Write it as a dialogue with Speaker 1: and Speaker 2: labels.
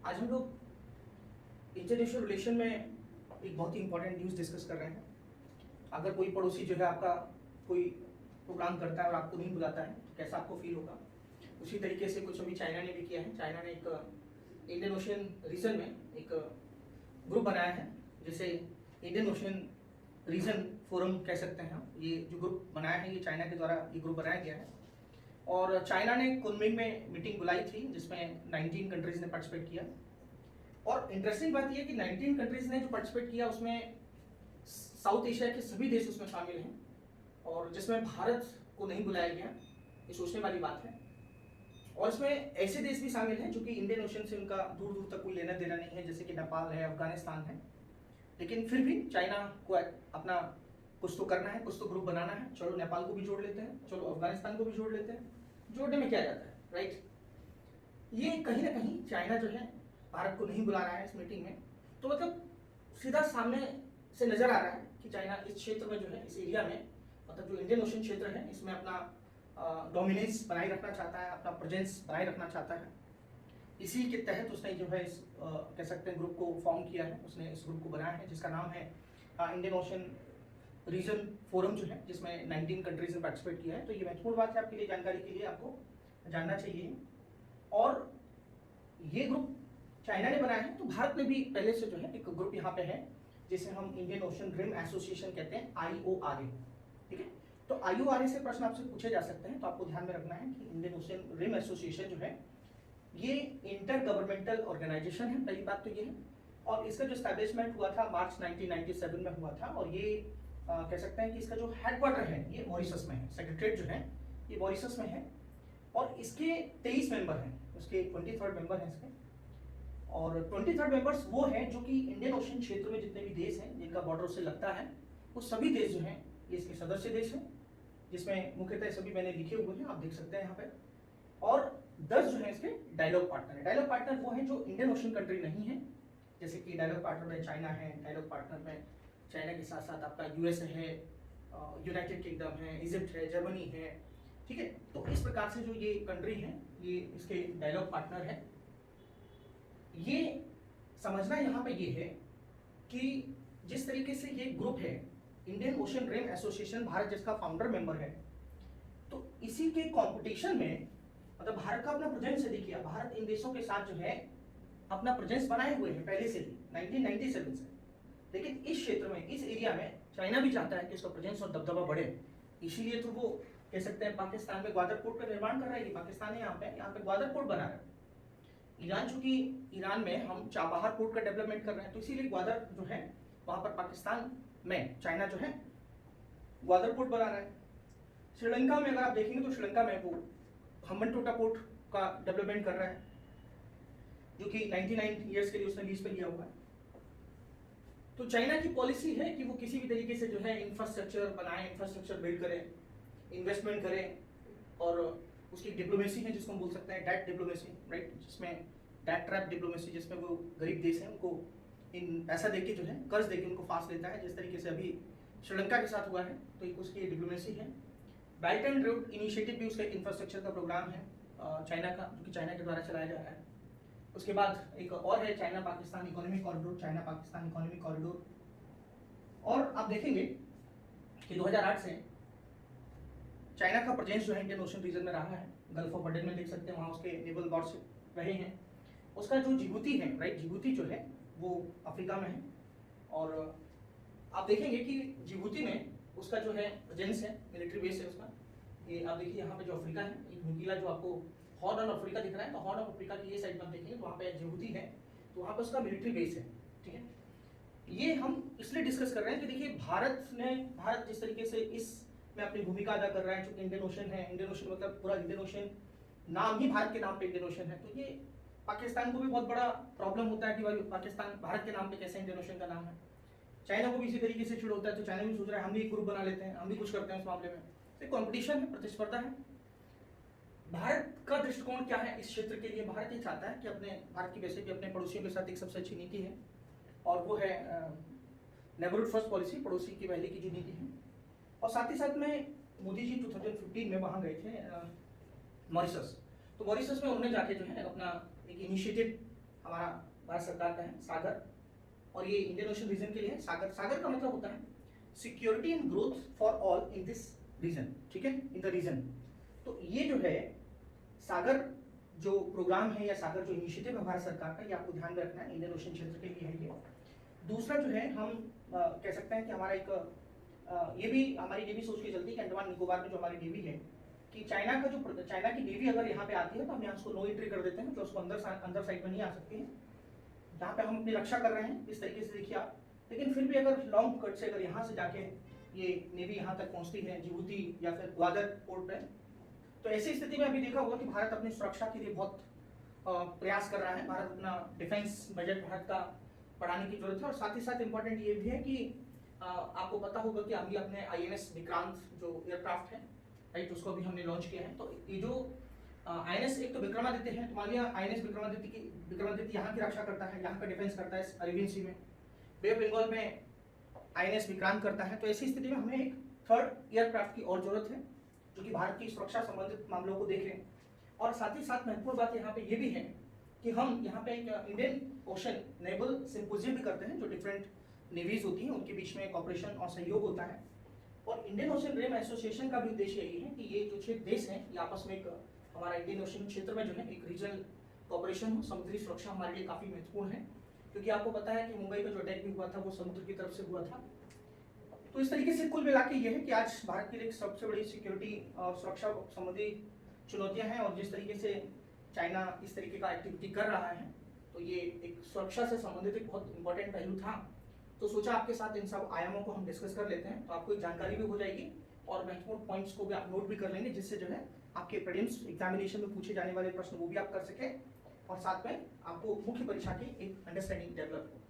Speaker 1: आज हम लोग इंटरनेशनल रिलेशन में एक बहुत ही इंपॉर्टेंट न्यूज़ डिस्कस कर रहे हैं। अगर कोई पड़ोसी जो है आपका कोई प्रोग्राम करता है और आपको नहीं बुलाता है तो कैसा आपको फील होगा। उसी तरीके से कुछ अभी चाइना ने भी किया है। चाइना ने एक इंडियन ओशन रीजन में एक ग्रुप बनाया है जिसे इंडियन ओशन रीजन फोरम कह सकते हैं हम। ये जो ग्रुप बनाया है ये चाइना के द्वारा ये ग्रुप बनाया गया है और चाइना ने कुनमिंग में मीटिंग बुलाई थी जिसमें 19 कंट्रीज ने पार्टिसिपेट किया। और इंटरेस्टिंग बात यह है कि 19 कंट्रीज ने जो पार्टिसिपेट किया उसमें साउथ एशिया के सभी देश उसमें शामिल हैं और जिसमें भारत को नहीं बुलाया गया, ये सोचने वाली बात है। और इसमें ऐसे देश भी शामिल हैं जो कि इंडियन ओशन से उनका दूर दूर तक कोई लेना देना नहीं है, जैसे कि नेपाल है, अफगानिस्तान है। लेकिन फिर भी चाइना को अपना कुछ तो करना है, कुछ तो ग्रुप बनाना है। चलो नेपाल को भी जोड़ लेते हैं, चलो अफगानिस्तान को भी जोड़ लेते हैं, जोड़ने में क्या जाता है, राइट। ये कहीं ना कहीं चाइना जो है भारत को नहीं बुला रहा है इस मीटिंग में, तो मतलब सीधा सामने से नजर आ रहा है कि चाइना इस क्षेत्र में जो है, इस एरिया में, मतलब जो इंडियन ओशन क्षेत्र है इसमें अपना डोमिनेंस बनाए रखना चाहता है, अपना प्रेजेंस बनाए रखना चाहता है। इसी के तहत उसने जो है इस कह सकते हैं ग्रुप को फॉर्म किया है। उसने इस ग्रुप को बनाया है जिसका नाम है इंडियन ओशन रीजन फोरम जो है, जिसमें 19 कंट्रीज ने पार्टिसिपेट किया है। तो ये महत्वपूर्ण बात है आपके लिए, जानकारी के लिए आपको जानना चाहिए। और ये ग्रुप चाइना ने बनाया है, तो भारत ने भी पहले से जो है एक ग्रुप यहाँ पे है जिसे हम इंडियन ओशन रिम एसोसिएशन कहते हैं, IORA। ठीक है, तो IORA से प्रश्न आपसे पूछे जा सकते हैं, तो आपको ध्यान में रखना है कि इंडियन ओशन रिम एसोसिएशन जो है ये इंटर गवर्नमेंटल ऑर्गेनाइजेशन है, पहली बात तो ये है। और इसका जो स्टैब्लिशमेंट हुआ था मार्च 1997 में हुआ था और ये कह सकते हैं कि इसका जो हेडक्वार्टर है ये मॉरिशस में है, सेक्रेटरीट जो है ये मॉरिशस में है। और इसके 23 मेंबर हैं, उसके 23 मेंबर हैं इसके। और 23 मेंबर्स वो हैं जो कि इंडियन ओशन क्षेत्र में जितने भी देश हैं जिनका बॉर्डर से लगता है, वो सभी देश जो हैं ये इसके सदस्य देश हैं, जिसमें मुख्यतः सभी मैंने लिखे हुए हैं, आप देख सकते हैं यहाँ पे। और 10 जो है इसके डायलॉग पार्टनर है। डायलॉग पार्टनर वो हैं जो इंडियन ओशन कंट्री नहीं है, जैसे कि डायलॉग पार्टनर में चाइना है, डायलॉग पार्टनर में चाइना के साथ साथ आपका US है, यूनाइटेड किंगडम है, इजिप्ट है, जर्मनी है। ठीक है, तो इस प्रकार से जो ये कंट्री है ये इसके डायलॉग पार्टनर है। ये समझना यहाँ पे ये है कि जिस तरीके से ये ग्रुप है Indian Ocean Rim Association, Bharat जिसका फाउंडर मेंबर है, तो इसी के कंपटीशन में मतलब भारत का अपना प्रेजेंस यदि किया, भारत इन देशों के साथ जो है अपना प्रेजेंस बनाए हुए हैं पहले से ही 1997 से। लेकिन इस क्षेत्र में, इस एरिया में चाइना भी चाहता है कि उसका प्रेजेंस और दबदबा बढ़े, इसीलिए तो वो कह सकते हैं पाकिस्तान में ग्वादर पोर्ट का निर्माण कर रहा है। पाकिस्तान है यहाँ पे ग्वादर पोर्ट बना रहा है। ईरान, चूंकि ईरान में हम चाबहार पोर्ट का डेवलपमेंट कर रहे हैं, तो इसीलिए ग्वादर जो है वहां पर पाकिस्तान में चाइना जो है ग्वादर पोर्ट बना रहा है। श्रीलंका में अगर आप देखेंगे तो श्रीलंका में वो हम्बनटोटा पोर्ट का डेवलपमेंट कर रहा है, जो कि 99 ईयर्स के लिए उसने लीज पे लिया हुआ है। तो चाइना की पॉलिसी है कि वो किसी भी तरीके से जो है इंफ्रास्ट्रक्चर बनाए, इंफ्रास्ट्रक्चर बिल्ड करे, इन्वेस्टमेंट करे। और उसकी डिप्लोमेसी है जिसको हम बोल सकते हैं डेट डिप्लोमेसी, राइट, जिसमें डेट ट्रैप डिप्लोमेसी, जिसमें वो गरीब देश हैं उनको इन पैसा देके जो है कर्ज देके उनको फांस लेता है, जिस तरीके से अभी श्रीलंका के साथ हुआ है। तो एक उसकी डिप्लोमेसी है। बेल्ट एंड रोड इनिशिएटिव भी उसका इंफ्रास्ट्रक्चर का प्रोग्राम है चाइना का, जो कि चाइना के द्वारा चलाया जा रहा है। उसके बाद एक और है China Pakistan economic corridor, China Pakistan economic corridor. और आप देखेंगे कि 2008 से चाइना का प्रेजेंस जो है इंडियन ओशन रीजन में रहा है। गल्फ ऑफ अडेन में देख सकते हैं, वहाँ उसके नेवल वारशिप रहे हैं। उसका जो जिबूती है, राइट, जिबूती जो है वो अफ्रीका में है। और आप देखेंगे कि जिबूती में उसका जो है प्रेजेंस है, मिलिट्री बेस है उसका। ये आप देखिए यहाँ पे जो अफ्रीका है, एक नुकीला जो आपको हॉर्न ऑफ अफ्रीका दिख रहा है, तो हॉर्न ऑफ अफ्रीका की ये साइड में आप देखेंगे तो वहाँ पे जिबूती है, तो वहाँ पे उसका मिलिट्री बेस है। ठीक है, ये हम इसलिए डिस्कस कर रहे हैं कि देखिए भारत जिस तरीके से इस में अपनी भूमिका अदा कर रहा है, जो इंडियन ओशन है, इंडियन ओशन मतलब पूरा इंडियन ओशन नाम ही भारत के नाम पे इंडियन ओशन है। तो ये पाकिस्तान को भी बहुत बड़ा प्रॉब्लम होता है कि भाई पाकिस्तान भारत के नाम पे कैसे इंडियन ओशन का नाम है। चाइना को भी इसी तरीके से चिड़ होता है, तो चाइना भी सोच रहा है हम भी एक ग्रुप बना लेते हैं, हम भी कुछ करते हैं उस मामले में। तो कॉम्पिटिशन है, प्रतिस्पर्धा है। भारत का दृष्टिकोण क्या है इस क्षेत्र के लिए? भारत ये चाहता है कि भारत की वैसे भी अपने पड़ोसियों के साथ एक सबसे अच्छी नीति है और वो है नेबरहुड फर्स्ट पॉलिसी, पड़ोसी की पहले की जो नीति है। और साथ ही साथ में मोदी जी 2015 में वहाँ गए थे मॉरिशस। तो मॉरिशस में उन्होंने जाके जो है अपना एक इनिशिएटिव हमारा भारत सरकार का है सागर, और ये इंडियन ओशन रीजन के लिए है। सागर, सागर का मतलब होता है security and growth for all in this region, ठीक है, इन द रीजन। तो ये जो है सागर जो प्रोग्राम है या सागर जो इनिशिएटिव है भारत सरकार का, ये आपको ध्यान में रखना है, इंडियन ओशन क्षेत्र के लिए है ये। दूसरा जो है हम कह सकते हैं कि हमारा एक ये भी हमारी नेवी सोच के चलती है कि अंडमान निकोबार में जो हमारी नेवी है, कि चाइना का जो चाइना की नेवी अगर यहाँ पे आती है तो हम यहाँ उसको नो एंट्री कर देते हैं, मतलब उसको अंदर साइड में नहीं आ सकती है। यहाँ पे हम अपनी रक्षा कर रहे हैं इस तरीके से, देखिए आप। लेकिन फिर भी अगर लॉन्ग कट से अगर यहाँ से जाके ये नेवी यहाँ तक पहुँचती है जिबूती या फिर ग्वादर पोर्ट पे, तो ऐसी स्थिति में अभी देखा होगा कि भारत अपनी सुरक्षा के लिए बहुत प्रयास कर रहा है। भारत अपना डिफेंस बजट भारत का बढ़ाने की जरूरत है। और साथ ही साथ इम्पोर्टेंट ये भी है कि आपको पता होगा कि अभी अपने INS विक्रांत जो एयरक्राफ्ट है, राइट, उसको भी हमने लॉन्च किया है। तो ये जो INS एक तो विक्रमादित्य है, तो मान लिया INS विक्रमादित्य यहाँ की रक्षा करता है, यहाँ का डिफेंस करता है अरेबियन सी में, बे ऑफ बंगाल में INS विक्रांत करता है। तो ऐसी स्थिति में हमें एक थर्ड एयरक्राफ्ट की और जरूरत है जो कि भारत की सुरक्षा संबंधित मामलों को देखें। और साथ ही साथ महत्वपूर्ण बात यहाँ पे ये भी है कि हम यहाँ पे एक इंडियन ओशन नेवल सिंपोजियम भी करते हैं, जो डिफरेंट नेवीज होती हैं उनके बीच में कॉपरेशन और सहयोग होता है। और इंडियन ओशन रेम एसोसिएशन का भी उद्देश्य यही है कि ये जो 6 देश हैं ये आपस में एक हमारा इंडियन ओशन क्षेत्र में जो है एक रीजनल कॉपरेशन हो। समुद्री सुरक्षा हमारे लिए काफ़ी महत्वपूर्ण है, क्योंकि आपको पता है कि मुंबई का जो अटैक भी हुआ था वो समुद्र की तरफ से हुआ था। तो इस तरीके से कुल मिला के ये है कि आज भारत के लिए सबसे बड़ी सिक्योरिटी और सुरक्षा संबंधी चुनौतियां हैं, और जिस तरीके से चाइना इस तरीके का एक्टिविटी कर रहा है, तो ये एक सुरक्षा से संबंधित एक बहुत इंपॉर्टेंट पहलू था। तो सोचा आपके साथ इन सब आयामों को हम डिस्कस कर लेते हैं, तो आपको एक जानकारी भी हो जाएगी और महत्वपूर्ण पॉइंट्स को भी आप नोट भी कर लेंगे, जिससे जो है आपके प्रीलिम्स एग्जामिनेशन में पूछे जाने वाले प्रश्न वो भी आप कर सकें, और साथ में आपको मुख्य परीक्षा की एक अंडरस्टैंडिंग डेवलप हो।